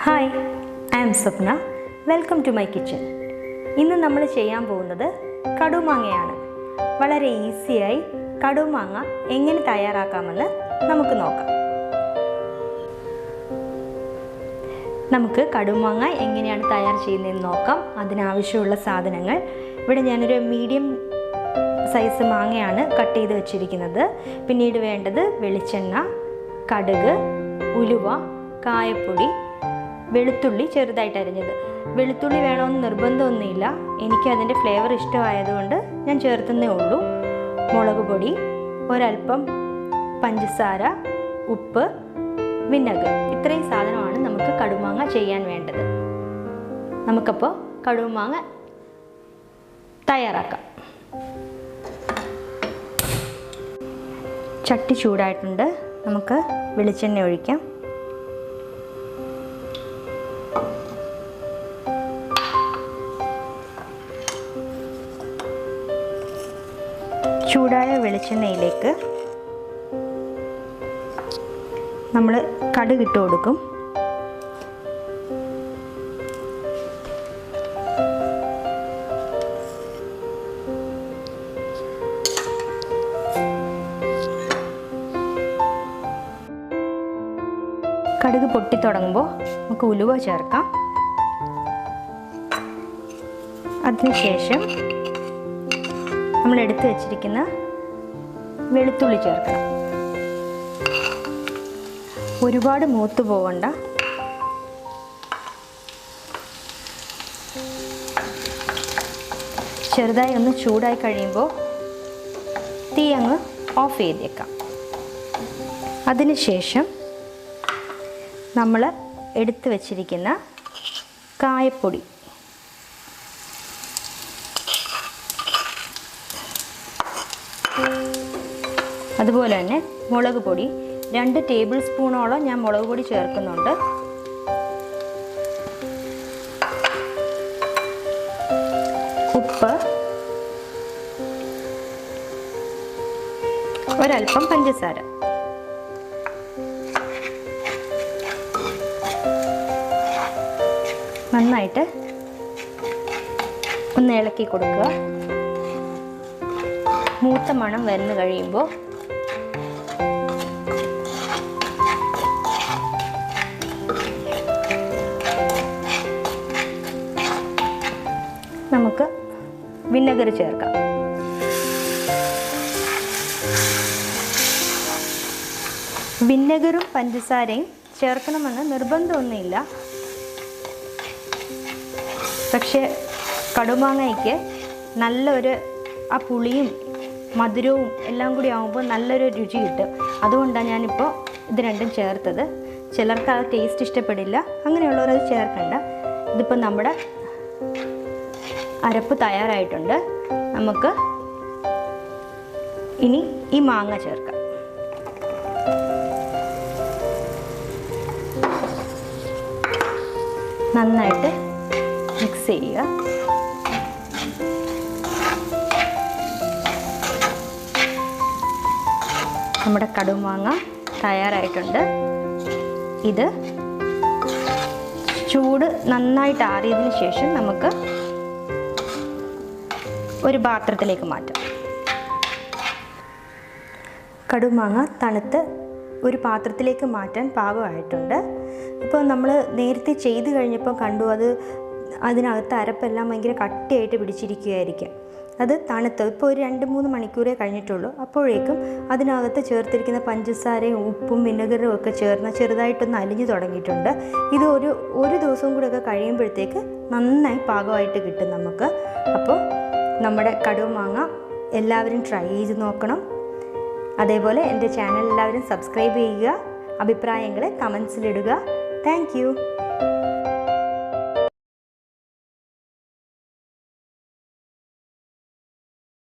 Hi, I am Sapna. Welcome to my kitchen. ഇന്ന് നമ്മൾ ചെയ്യാൻ പോകുന്നത് കടുമാങ്ങയാണ്. വളരെ ഈസിയായി കടുമാങ്ങ എങ്ങനെ തയ്യാറാക്കാമെന്ന് നമുക്ക് നോക്കാം. നമുക്ക് കടുമാങ്ങ എങ്ങനെയാണ് തയ്യാർ ചെയ്യുന്നതെന്ന് നോക്കാം. അതിനാവശ്യമുള്ള സാധനങ്ങൾ ഇവിടെ ഞാനൊരു മീഡിയം സൈസ് മാങ്ങയാണ് കട്ട് ചെയ്ത് വെച്ചിരിക്കുന്നത്. പിന്നീട് വേണ്ടത് വെളിച്ചെണ്ണ, കടുക്, ഉലുവ, കായപ്പൊടി, വെളുത്തുള്ളി ചെറുതായിട്ട് അരിഞ്ഞത്. വെളുത്തുള്ളി വേണമെന്ന് നിർബന്ധമൊന്നുമില്ല, എനിക്ക് അതിൻ്റെ ഫ്ലേവർ ഇഷ്ടമായതുകൊണ്ട് ഞാൻ ചേർത്തുന്നേ ഉള്ളൂ. മുളക് പൊടി, ഒരൽപ്പം പഞ്ചസാര, ഉപ്പ്, വിനെഗർ, ഇത്രയും സാധനമാണ് നമുക്ക് കടുമാങ്ങ ചെയ്യാൻ വേണ്ടത്. നമുക്കപ്പോൾ കടുമാങ്ങ തയ്യാറാക്കാം. ചട്ടി ചൂടായിട്ടുണ്ട്, നമുക്ക് വെളിച്ചെണ്ണ ഒഴിക്കാം. ചൂടായ വെളിച്ചെണ്ണയിലേക്ക് നമ്മൾ കടുക് ഇട്ട് കൊടുക്കും. കടുക് പൊട്ടിത്തുടങ്ങുമ്പോൾ നമുക്ക് ഉലുവ ചേർക്കാം. അതിനുശേഷം നമ്മൾ എടുത്തു വച്ചിരിക്കുന്ന വെളുത്തുള്ളി ചേർക്കണം. ഒരുപാട് മൂത്ത് പോകണ്ട. ചെറുതായി ഒന്ന് ചൂടായി കഴിയുമ്പോൾ തീ അങ്ങ് ഓഫ് ചെയ്തേക്കാം. അതിനുശേഷം നമ്മൾ എടുത്തു വച്ചിരിക്കുന്ന കായപ്പൊടി, അതുപോലെ തന്നെ മുളക് പൊടി 2 ടേബിൾ സ്പൂണോളം ഞാൻ മുളക് പൊടി ചേർക്കുന്നുണ്ട്. ഉപ്പ്, ഒരൽപ്പം പഞ്ചസാര, നന്നായിട്ട് ഒന്ന് ഇളക്കി കൊടുക്കുക. മൂത്ത മണം വന്നു കഴിയുമ്പോൾ നമുക്ക് വിനെഗർ ചേർക്കാം. വിനെഗറും പഞ്ചസാരയും ചേർക്കണമെന്ന് നിർബന്ധമൊന്നുമില്ല, പക്ഷേ കടുമാങ്ങയ്ക്ക് നല്ലൊരു ആ പുളിയും മധുരവും എല്ലാം കൂടി ആകുമ്പോൾ നല്ലൊരു രുചി കിട്ടും. അതുകൊണ്ടാണ് ഞാനിപ്പോൾ ഇത് രണ്ടും ചേർത്തത്. ചിലർക്ക് ആ ടേസ്റ്റ് ഇഷ്ടപ്പെടില്ല, അങ്ങനെയുള്ളവർ അത് ചേർക്കണ്ട. ഇതിപ്പോൾ നമ്മുടെ അരപ്പ് തയ്യാറായിട്ടുണ്ട്. നമുക്ക് ഇനി ഈ മാങ്ങ ചേർക്കാം. നന്നായിട്ട് മിക്സ് ചെയ്യുക. നമ്മുടെ കടുമാങ്ങ തയ്യാറായിട്ടുണ്ട്. ഇത് ചൂട് നന്നായിട്ട് ആറിയതിന് ശേഷം നമുക്ക് ഒരു പാത്രത്തിലേക്ക് മാറ്റാം. കടുമാങ്ങ തണുത്ത് ഒരു പാത്രത്തിലേക്ക് മാറ്റാൻ പാകമായിട്ടുണ്ട്. ഇപ്പോൾ നമ്മൾ നേരത്തെ ചെയ്ത് കഴിഞ്ഞപ്പോൾ കണ്ടു അതിനകത്ത് അരപ്പെല്ലാം ഭയങ്കര കട്ടിയായിട്ട് പിടിച്ചിരിക്കുകയായിരിക്കും. അത് തണുത്ത് ഇപ്പോൾ ഒരു 2-3 മണിക്കൂറേ കഴിഞ്ഞിട്ടുള്ളൂ. അപ്പോഴേക്കും അതിനകത്ത് ചേർത്തിരിക്കുന്ന പഞ്ചസാരയും ഉപ്പും വിനെഗറും ഒക്കെ ചേർന്ന് ചെറുതായിട്ടൊന്ന് അലിഞ്ഞു തുടങ്ങിയിട്ടുണ്ട്. ഇത് ഒരു ദിവസവും കൂടെയൊക്കെ കഴിയുമ്പോഴത്തേക്ക് നന്നായി പാകമായിട്ട് കിട്ടും നമുക്ക്. അപ്പോൾ നമ്മുടെ കടുമാങ്ങ എല്ലാവരും ട്രൈ ചെയ്ത് നോക്കണം. അതേപോലെ എൻ്റെ ചാനൽ എല്ലാവരും സബ്സ്ക്രൈബ് ചെയ്യുക. അഭിപ്രായങ്ങൾ കമൻസിലിടുക. Thank you.